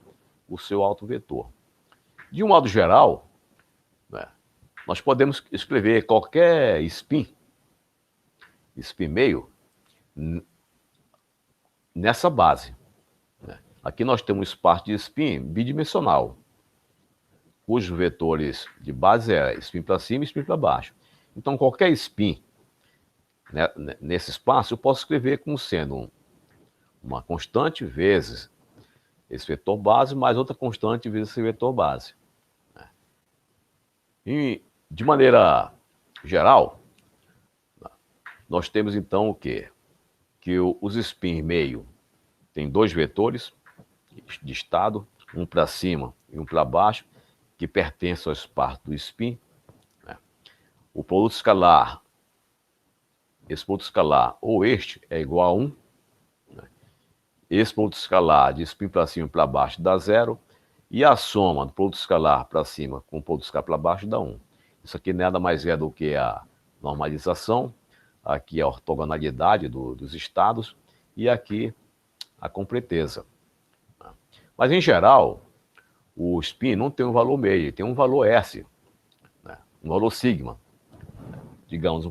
Speaker 1: o seu alto vetor. De um modo geral, né, nós podemos escrever qualquer spin meio, nessa base, né? Aqui nós temos um espaço de spin bidimensional, cujos vetores de base é spin para cima e spin para baixo. Então, qualquer spin, né, nesse espaço, eu posso escrever como sendo uma constante vezes esse vetor base, mais outra constante vezes esse vetor base. E, de maneira geral, nós temos então o quê? Que os spin meio tem dois vetores de estado, um para cima e um para baixo, que pertencem ao espaço do spin, né? O produto escalar, esse produto escalar ou este é igual a 1, né? Esse produto escalar de spin para cima e para baixo dá 0, e a soma do produto escalar para cima com o produto escalar para baixo dá 1. Isso aqui nada mais é do que a normalização, aqui a ortogonalidade dos estados, e aqui a completeza. Mas, em geral, o spin não tem um valor meio, ele tem um valor S, né? Um valor sigma. Digamos,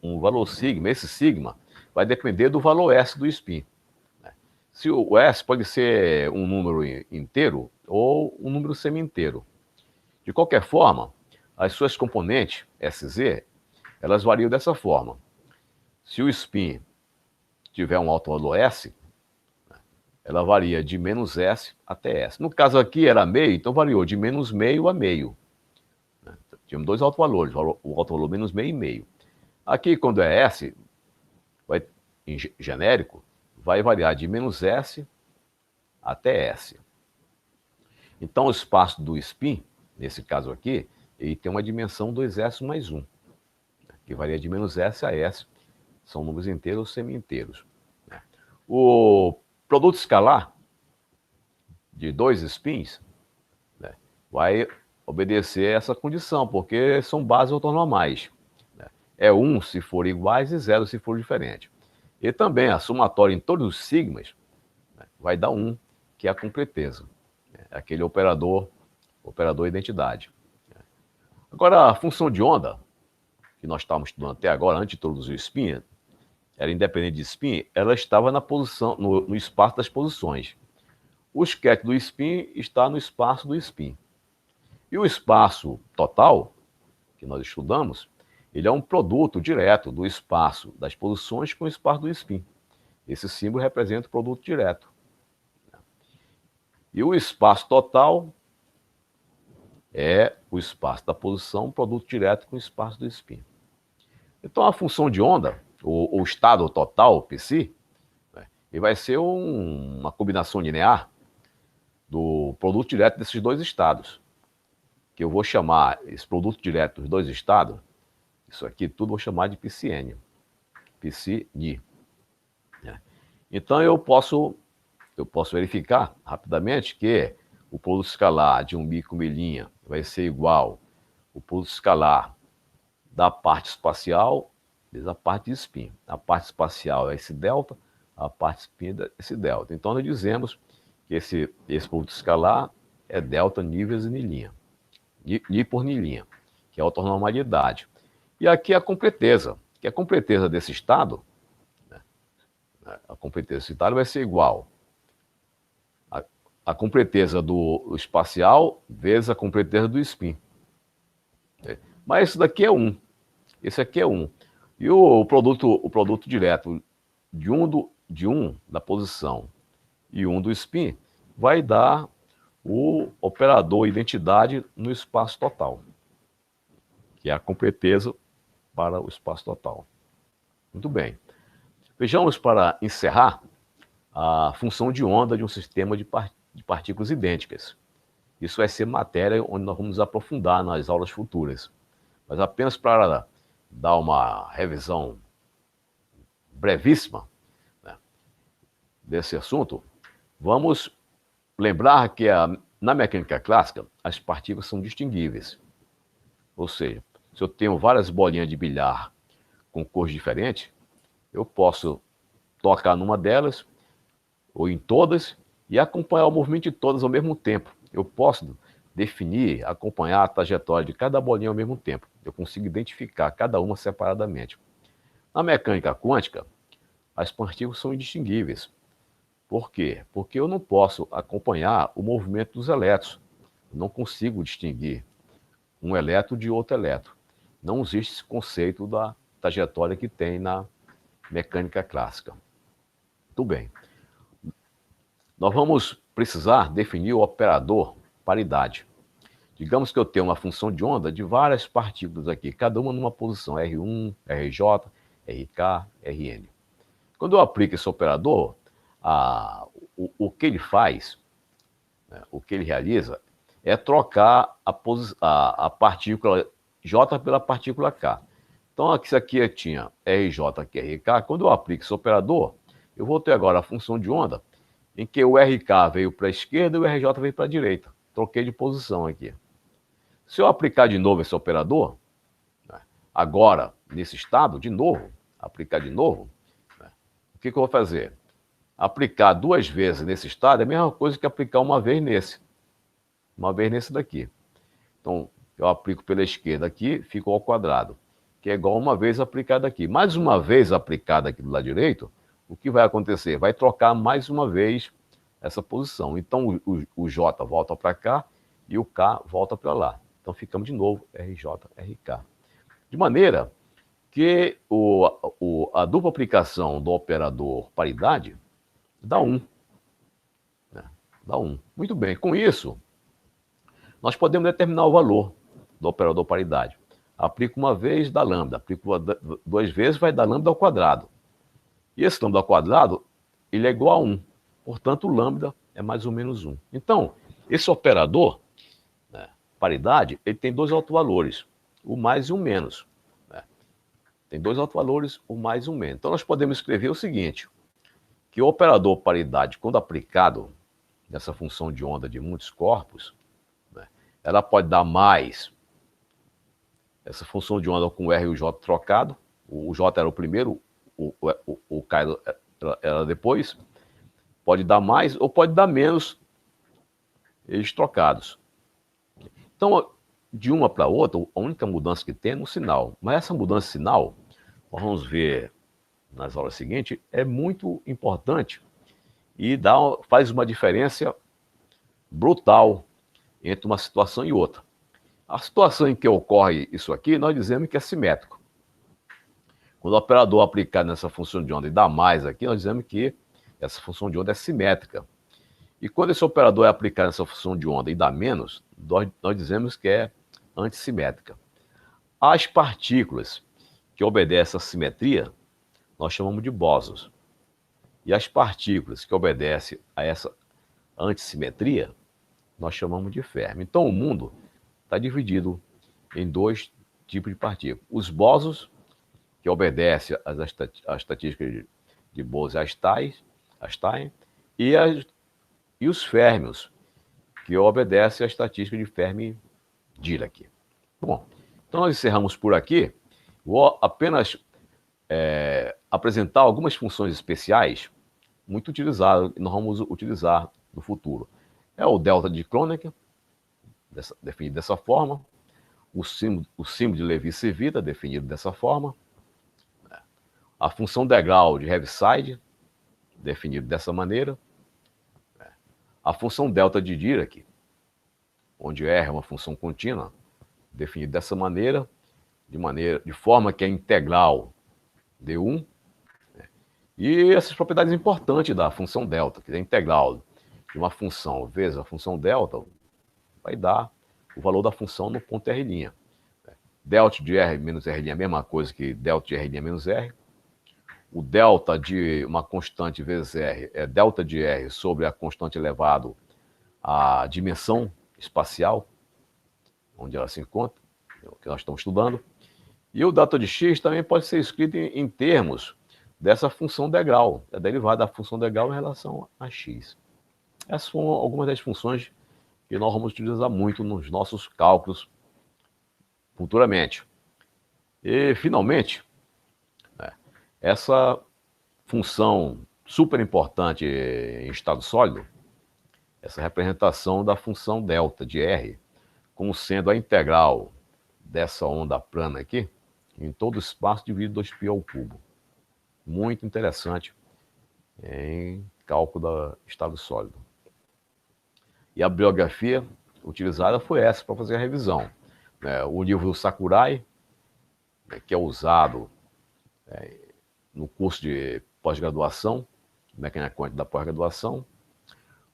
Speaker 1: um valor sigma, esse sigma vai depender do valor S do spin. Se o S pode ser um número inteiro ou um número semi-inteiro. De qualquer forma, as suas componentes, SZ, elas variam dessa forma. Se o spin tiver um alto valor S, ela varia de menos S até S. No caso aqui era meio, então variou de menos meio a meio. Né? Tínhamos dois autovalores, o autovalor menos meio e meio. Aqui, quando é S, vai, em genérico, vai variar de menos S até S. Então, o espaço do spin, nesse caso aqui, ele tem uma dimensão 2S mais 1, que varia de menos S a S. São números inteiros ou semi-inteiros. O produto escalar de dois spins, né, vai obedecer essa condição, porque são bases ortonormais. Né? É 1 se for iguais e 0 se for diferente. E também a somatória em todos os sigmas, né, vai dar 1, que é a completeza. É aquele operador identidade. Agora, a função de onda, que nós estávamos estudando até agora, antes de introduzir o spin, era independente de spin, ela estava na posição, no espaço das posições. O esquete do spin está no espaço do spin. E o espaço total, que nós estudamos, ele é um produto direto do espaço das posições com o espaço do spin. Esse símbolo representa o produto direto. E o espaço total é o espaço da posição, produto direto com o espaço do spin. Então a função de onda, o estado total, psi, né, ele vai ser uma combinação linear do produto direto desses dois estados, que eu vou chamar esse produto direto dos dois estados, isso aqui tudo vou chamar de psi-n, psi-ni. Né? Então eu posso verificar rapidamente que o produto escalar de um bico milhinha vai ser igual ao produto escalar da parte espacial vezes a parte de spin. A parte espacial é esse delta, a parte spin é esse delta. Então nós dizemos que esse produto escalar é delta ni vezes nilinha. Ni por nilinha, que é a ortonormalidade. E aqui a completeza, que a completeza desse estado, né, a completeza desse estado vai ser igual a completeza do espacial vezes a completeza do spin. Mas isso daqui é 1. Esse aqui é 1. E o produto direto de um da posição e 1 do spin vai dar o operador identidade no espaço total, que é a completeza para o espaço total. Muito bem. Vejamos, para encerrar, a função de onda de um sistema de partículas idênticas. Isso vai ser matéria onde nós vamos aprofundar nas aulas futuras. Mas apenas para dar uma revisão brevíssima, né, desse assunto, vamos lembrar que na mecânica clássica as partículas são distinguíveis. Ou seja, se eu tenho várias bolinhas de bilhar com cores diferentes, eu posso tocar numa delas ou em todas e acompanhar o movimento de todas ao mesmo tempo. Eu posso definir, acompanhar a trajetória de cada bolinha ao mesmo tempo. Eu consigo identificar cada uma separadamente. Na mecânica quântica, as partículas são indistinguíveis. Por quê? Porque eu não posso acompanhar o movimento dos elétrons. Eu não consigo distinguir um elétron de outro elétron. Não existe esse conceito da trajetória que tem na mecânica clássica. Muito bem. Nós vamos precisar definir o operador paridade. Digamos que eu tenho uma função de onda de várias partículas aqui, cada uma numa posição R1, RJ, RK, Rn. Quando eu aplico esse operador, o que ele faz, né, o que ele realiza, é trocar a partícula J pela partícula K. Então, aqui, isso aqui eu tinha RJ, aqui RK. Quando eu aplico esse operador, eu vou ter agora a função de onda em que o RK veio para a esquerda e o RJ veio para a direita. Troquei de posição aqui. Se eu aplicar de novo esse operador, né, agora, nesse estado, de novo, aplicar de novo, né, o que eu vou fazer? Aplicar 2 vezes nesse estado é a mesma coisa que aplicar uma vez nesse. Uma vez nesse daqui. Então, eu aplico pela esquerda aqui, fica ao quadrado, que é igual a uma vez aplicada aqui. Mais uma vez aplicada aqui do lado direito, o que vai acontecer? Vai trocar mais uma vez essa posição. Então, o J volta para cá e o K volta para lá. Então, ficamos de novo RJ, RK. De maneira que a dupla aplicação do operador paridade dá 1. dá 1. Muito bem, com isso, nós podemos determinar o valor do operador paridade. Aplico uma vez, dá lambda. Aplico 2 vezes, vai dar lambda ao quadrado. E esse lambda ao quadrado, ele é igual a 1. Portanto, o lambda é mais ou menos 1. Então, esse operador, né, paridade, ele tem 2 autovalores, o mais e o menos. Né? Tem 2 autovalores, o mais e o menos. Então, nós podemos escrever o seguinte, que o operador paridade, quando aplicado nessa função de onda de muitos corpos, né, ela pode dar mais essa função de onda com o R e o J trocado. O J era o primeiro, o K era depois. Pode dar mais ou pode dar menos eles trocados. Então, de uma para outra, a única mudança que tem é no sinal. Mas essa mudança de sinal, nós vamos ver nas aulas seguintes, é muito importante e faz uma diferença brutal entre uma situação e outra. A situação em que ocorre isso aqui, nós dizemos que é simétrico. Quando o operador aplicar nessa função de onda e dá mais aqui, nós dizemos que essa função de onda é simétrica. E quando esse operador é aplicado nessa função de onda e dá menos, nós dizemos que é antissimétrica. As partículas que obedecem à simetria, nós chamamos de bósons. E as partículas que obedecem a essa antissimetria, nós chamamos de Fermi. Então o mundo está dividido em 2 tipos de partículas. Os bósons, que obedecem às estatísticas de Bose-Einstein, e os férmions, que obedecem à estatística de Fermi-Dirac. Bom, então nós encerramos por aqui. Vou apenas apresentar algumas funções especiais muito utilizadas, que nós vamos utilizar no futuro. É o delta de Kronecker, definido dessa forma, o símbolo de Levi-Civita, definido dessa forma, a função degrau de Heaviside, definido dessa maneira, a função delta de Dirac, onde R é uma função contínua, definido dessa maneira, de forma que é integral de 1. E essas propriedades importantes da função delta, que é integral de uma função vezes a função delta, vai dar o valor da função no ponto R'. Delta de R menos R' é a mesma coisa que delta de R' menos R. O delta de uma constante vezes R é delta de R sobre a constante elevado à dimensão espacial, onde ela se encontra, que nós estamos estudando. E o delta de x também pode ser escrito em termos dessa função degrau, a derivada da função degrau em relação a x. Essas são algumas das funções que nós vamos utilizar muito nos nossos cálculos futuramente. E, finalmente, essa função super importante em estado sólido, essa representação da função delta de R, como sendo a integral dessa onda plana aqui, em todo o espaço dividido 2π ao cubo. Muito interessante em cálculo do estado sólido. E a bibliografia utilizada foi essa para fazer a revisão. O livro Sakurai, que é usado no curso de pós-graduação, mecânica quântica da pós-graduação.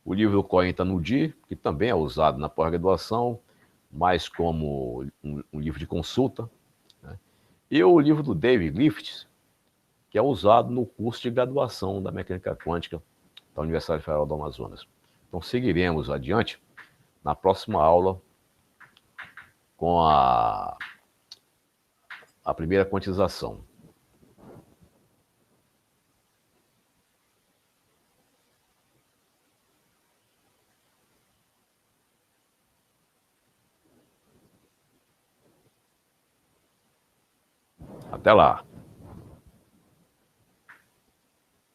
Speaker 1: O livro Kohen Tanudi, que também é usado na pós-graduação, mas como um livro de consulta. E o livro do David Griffiths, que é usado no curso de graduação da mecânica quântica da Universidade Federal do Amazonas. Então seguiremos adiante na próxima aula com a primeira quantização. Até lá!